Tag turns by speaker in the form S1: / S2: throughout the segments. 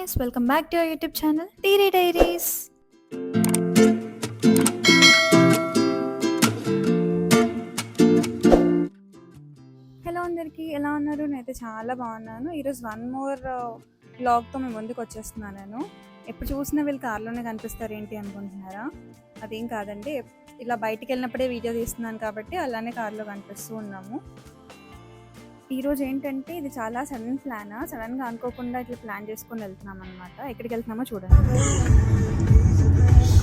S1: guys, welcome back to our YouTube channel Teary Diaries. Hello అందరికీ, ఎలా ఉన్నారు? నేనైతే చాలా బాగున్నాను. ఈరోజు వన్ మోర్ వ్లాగ్తో మేము ముందుకు వచ్చేస్తున్నాను. నేను ఎప్పుడు చూసినా వీళ్ళు కార్లోనే కనిపిస్తారు ఏంటి అనుకుంటున్నారా? అదేం కాదండి, ఇలా బయటికి వెళ్ళినప్పుడే వీడియో తీస్తున్నాను కాబట్టి అలానే కార్లో కనిపిస్తూ ఉన్నాము. ఈరోజు ఏంటంటే ఇది చాలా సడన్గా అనుకోకుండా ఇట్లా ప్లాన్ చేసుకొని వెళ్తున్నాం అనమాట. ఎక్కడికి వెళ్తున్నామో చూడండి.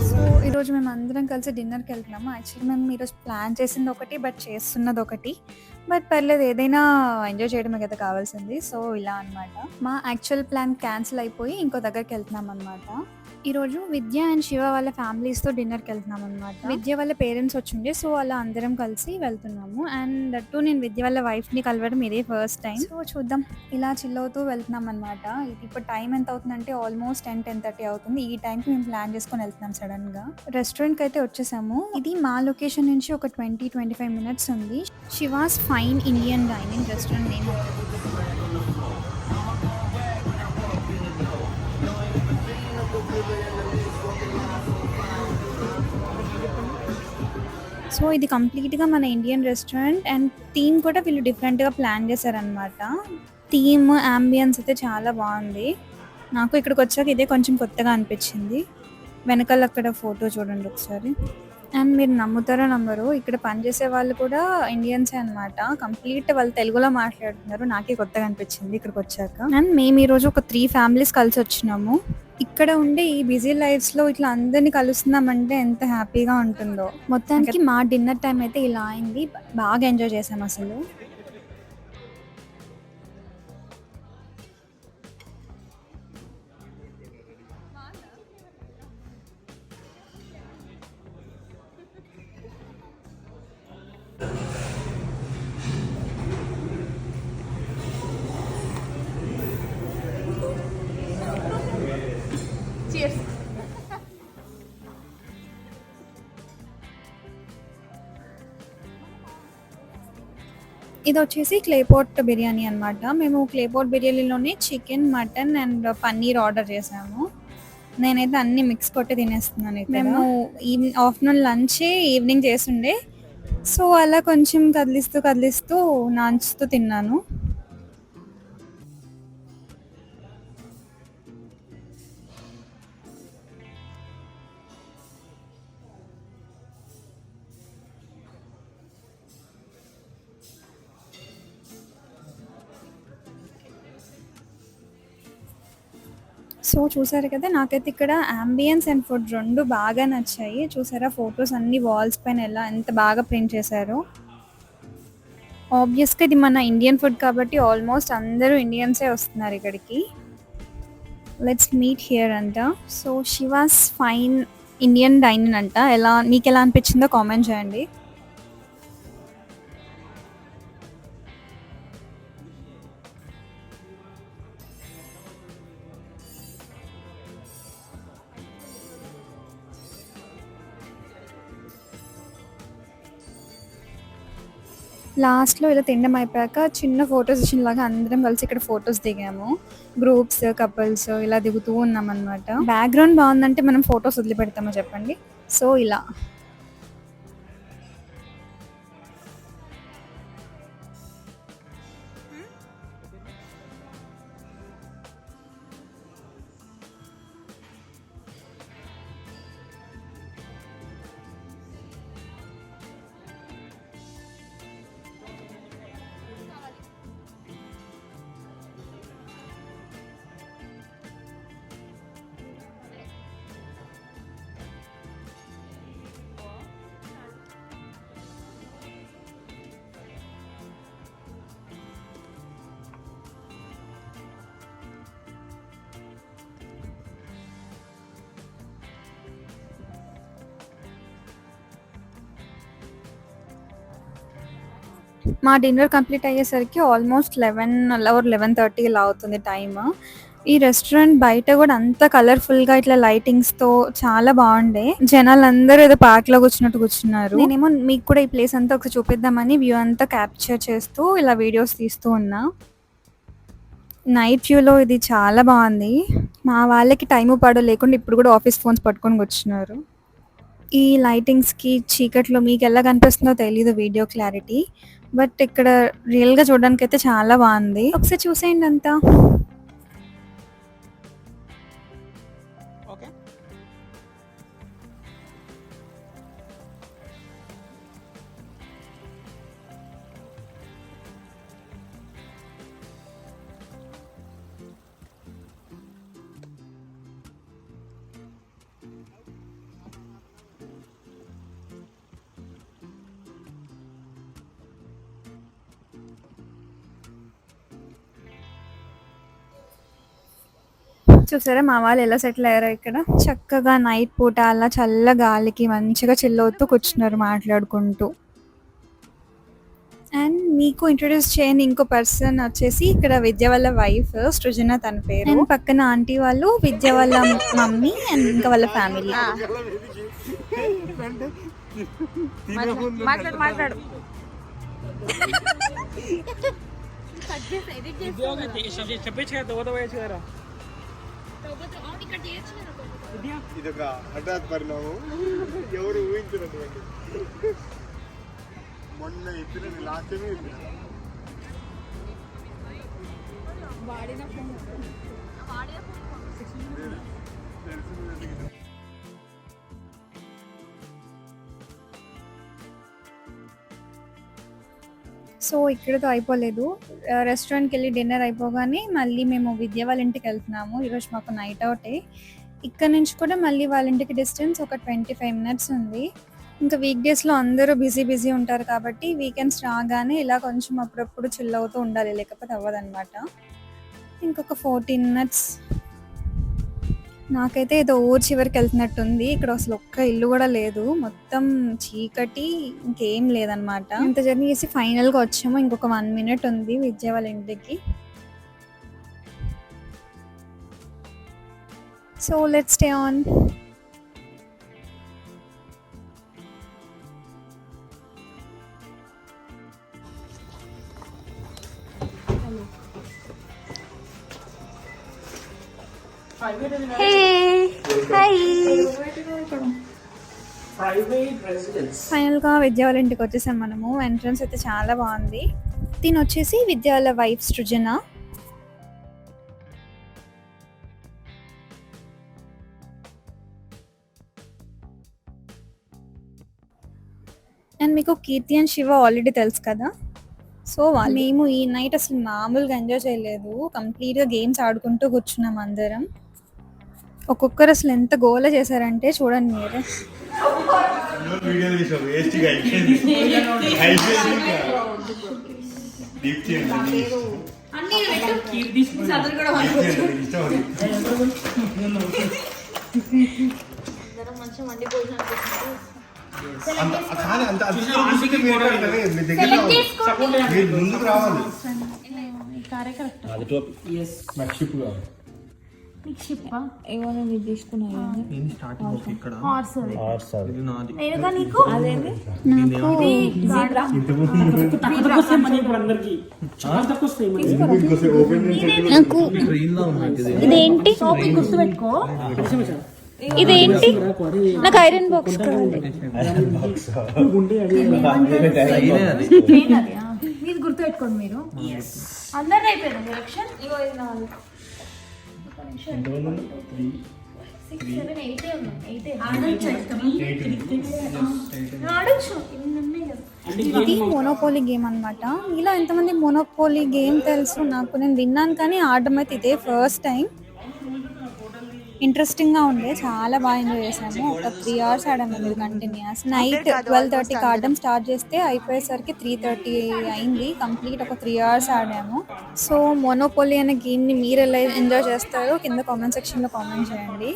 S1: సో ఈరోజు మేము అందరం కలిసి డిన్నర్కి వెళ్తున్నాము. యాక్చువల్లీ మేము ఈరోజు ప్లాన్ చేసింది ఒకటి, బట్ చేస్తున్నది ఒకటి. బట్ పర్లేదు, ఏదైనా ఎంజాయ్ చేయడమే కదా కావాల్సింది. సో ఇలా అనమాట. మా యాక్చువల్ ప్లాన్ క్యాన్సిల్ అయిపోయి ఇంకో దగ్గరికి వెళ్తున్నాం అనమాట. ఈరోజు విద్య అండ్ శివ వాళ్ళ ఫ్యామిలీస్తో డిన్నర్కి వెళ్తున్నాం అనమాట. విద్య వాళ్ళ పేరెంట్స్ వచ్చిండే, సో అలా అందరం కలిసి వెళ్తున్నాము. అండ్ దట్టు నేను విద్య వాళ్ళ వైఫ్ని కలవడం ఇదే ఫస్ట్ టైం. సో చూద్దాం, ఇలా చిల్ అవుతూ వెళ్తున్నాం అనమాట. ఇప్పుడు టైం ఎంత అవుతుందంటే ఆల్మోస్ట్ 10-10:30 అవుతుంది. ఈ టైంకి మేము ప్లాన్ చేసుకొని వెళ్తున్నాం సడన్గా. రెస్టారెంట్కి అయితే వచ్చేసాము. ఇది మా లొకేషన్ నుంచి ఒక 20-25 మినిట్స్ ఉంది. She was fine Indian dining restaurant name. So ఇది కంప్లీట్గా మన ఇండియన్ రెస్టారెంట్ అండ్ థీమ్ కూడా వీళ్ళు డిఫరెంట్గా ప్లాన్ చేశారనమాట. థీమ్ అంబియన్స్ అయితే చాలా బాగుంది. నాకు ఇక్కడికి వచ్చాక ఇదే కొంచెం కొత్తగా అనిపించింది. వెనకాల అక్కడ ఫోటో చూడండి ఒకసారి. అండ్ మీరు నమ్ముతారో నమ్మరు, ఇక్కడ పనిచేసే వాళ్ళు కూడా ఇండియన్సే అనమాట. కంప్లీట్ వాళ్ళు తెలుగులో మాట్లాడుతున్నారు. నాకే కొత్తగా అనిపించింది ఇక్కడికి వచ్చాక. అండ్ మేము ఈరోజు ఒక 3 ఫ్యామిలీస్ కలిసి వచ్చినాము. ఇక్కడ ఉండే ఈ బిజీ లైఫ్స్లో ఇట్లా అందరినీ కలుస్తున్నామంటే ఎంత హ్యాపీగా ఉంటుందో. మొత్తానికి మా డిన్నర్ టైం అయితే ఇలా అయింది. బాగా ఎంజాయ్ చేసాం అసలు. ఇది వచ్చేసి క్లేపోట్ బిర్యానీ అనమాట. మేము క్లేపోట్ బిర్యానీలోనే chicken, mutton and paneer order చేసాము. నేనైతే అన్ని మిక్స్ కొట్టి తినేస్తున్నాను. మేము ఆఫ్టర్నూన్ లంచ్ ఈవినింగ్ చేస్తుండే, సో అలా కొంచెం కదిలిస్తూ నాంచుతూ తిన్నాను. సో చూసారు కదా, నాకైతే ఇక్కడ అంబియన్స్ అండ్ ఫుడ్ రెండు బాగా నచ్చాయి. చూసారా ఫొటోస్ అన్ని వాల్స్ పైన ఎంత బాగా ప్రింట్ చేశారో. ఆబ్వియస్గా ఇది మన ఇండియన్ ఫుడ్ కాబట్టి ఆల్మోస్ట్ అందరూ ఇండియన్సే వస్తున్నారు ఇక్కడికి. లెట్స్ మీట్ హియర్ అంట. So she was fine Indian dining అంట. మీకు ఎలా అనిపించిందో కామెంట్ చేయండి. లాస్ట్లో ఇలా తినడం అయిపోయాక చిన్న ఫోటో సెషన్ లాగా అందరం కలిసి ఇక్కడ ఫొటోస్ దిగాము. గ్రూప్స్, కపుల్స్ ఇలా దిగుతూ ఉన్నాం అనమాట. బ్యాక్గ్రౌండ్ బాగుందంటే మనం ఫొటోస్ వదిలిపెడతామో చెప్పండి. సో ఇలా మా డిన్నర్ కంప్లీట్ అయ్యేసరికి ఆల్మోస్ట్ 11 or 11:30 ఇలా అవుతుంది టైమ్. ఈ రెస్టారెంట్ బయట కూడా అంత కలర్ఫుల్గా ఇట్లా లైటింగ్స్తో చాలా బాగుండే. జనాలందరూ ఏదో పార్క్లో కూర్చున్నారు. నేనేమో మీకు కూడా ఈ ప్లేస్ అంతా ఒకసారి చూపిద్దామని వ్యూ అంతా క్యాప్చర్ చేస్తూ ఇలా వీడియోస్ తీస్తూ ఉన్నా. నైట్ వ్యూలో ఇది చాలా బాగుంది. మా వాళ్ళకి టైము పాడు లేకుండా ఇప్పుడు కూడా ఆఫీస్ ఫోన్స్ పట్టుకొని కూర్చున్నారు. ఈ లైటింగ్స్‌కి, చీకట్లో మీకెలా కనిపిస్తుందో తెలీదు వీడియో క్లారిటీ. బట్ ఇక్కడ రియల్‌గా చూడడానికైతే చాలా బావుంది. ఒకసారి చూసేయండి అంతా.
S2: ఓకే.
S1: చూసారా మా వాళ్ళు ఎలా సెటిల్ అయ్యారో ఇక్కడ. చక్కగా నైట్ పూట అలా చల్ల గాలికి మంచిగా చిల్ అవుతూ కూర్చున్నారు మాట్లాడుకుంటూ. అండ్ మీకు ఇంట్రొడ్యూస్ చేయని ఇంకో పర్సన్ వచ్చేసి ఇక్కడ విద్య వాళ్ళ వైఫ్ సృజన తన పేరు. అండ్ పక్కన ఆంటీ వాళ్ళు విద్య వాళ్ళ మమ్మీ అండ్ ఇంకా వాళ్ళ ఫ్యామిలీ.
S3: మాట్లాడు
S2: చెప్పచ్చు కదా
S4: ఇదొక హఠాత్ పరిణామం, ఎవరు ఊహించినటువంటి. మొన్న ఎత్తిన లాస్ట్ టైమే ఎత్తిన.
S1: సో ఇక్కడితో అయిపోలేదు. రెస్టారెంట్కి వెళ్ళి డిన్నర్ అయిపోగానే మళ్ళీ మేము విద్య వాళ్ళ ఇంటికి వెళ్తున్నాము. ఈరోజు మాకు నైట్ అవుటే. ఇక్కడ నుంచి కూడా మళ్ళీ వాళ్ళ ఇంటికి డిస్టెన్స్ ఒక 25 మినిట్స్ ఉంది. ఇంకా వీక్ డేస్లో అందరూ బిజీ ఉంటారు కాబట్టి వీకెండ్స్ రాగానే ఇలా కొంచెం అప్పుడప్పుడు చిల్ అవుతూ ఉండాలి, లేకపోతే అవ్వదన్నమాట. ఇంకొక 14 మినిట్స్. నాకైతే ఏదో ఊరు చివరికి వెళ్తున్నట్టుంది. ఇక్కడ అసలు ఒక్క ఇల్లు కూడా లేదు, మొత్తం చీకటి, ఇంకేం లేదనమాట. ఇంత జర్నీ చేసి ఫైనల్గా వచ్చాము. ఇంకొక 1 మినిట్ ఉంది విద్య వాళ్ళ ఇంటికి. So let's stay on. Final గా విద్య వాళ్ళ ఇంటికి వచ్చేసాం మనము. ఎంట్రన్స్ అయితే చాలా బాగుంది. దీని వచ్చేసి విద్య వాళ్ళ వైఫ్ సృజన. అండ్ మీకు కీర్తి అండ్ శివ ఆల్రెడీ తెలుసు కదా. సో మేము ఈ నైట్ అసలు మామూలుగా ఎంజాయ్ చేయలేదు. కంప్లీట్గా గేమ్స్ ఆడుకుంటూ కూర్చున్నాం అందరం. ఒక్కొక్కరు అసలు ఎంత గోల చేశారంటే చూడండి మీరు.
S4: ముందుకు రావాలి.
S1: ఇదేంటి? ఇదేంటి? నాకు ఐరన్ బాక్స్ కావాలి.
S3: మీరు గుర్తు పెట్టుకోండి. మీరు అందరినీ అయిపోయారు ఎలక్షన్. ఇగో ఇది నాలుగు 6, 7, 8
S1: ఇది మోనోపోలీ గేమ్ అనమాట. ఇలా ఎంతమంది మోనోపోలీ గేమ్ తెలుసు నాకు? నేను విన్నాను కానీ ఆడడం అయితే ఇదే ఫస్ట్ టైం. ఇంట్రెస్టింగ్గా ఉండే, చాలా బాగా ఎంజాయ్ చేసాము. ఒక 3 hours ఆడాము ఇది కంటిన్యూస్. నైట్ 12:30కి ఆడడం స్టార్ట్ చేస్తే అయిపోయేసరికి 3:30 అయింది. కంప్లీట్ ఒక 3 hours ఆడాము. సో మోనోపోలీ అనే గేమ్ని మీరు ఎలా ఎంజాయ్ చేస్తారో కింద కామెంట్ సెక్షన్లో కామెంట్ చేయండి.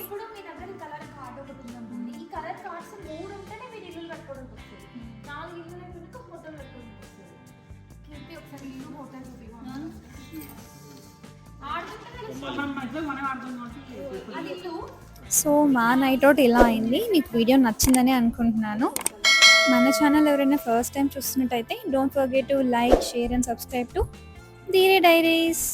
S1: సో మా నైట్ అవుట్ ఇలా అయింది. మీకు వీడియో నచ్చిందని అనుకుంటున్నాను. మన ఛానల్ ఎవరైనా ఫస్ట్ టైం చూస్తున్నట్టయితే don't forget to like, share and subscribe to Dheere diaries.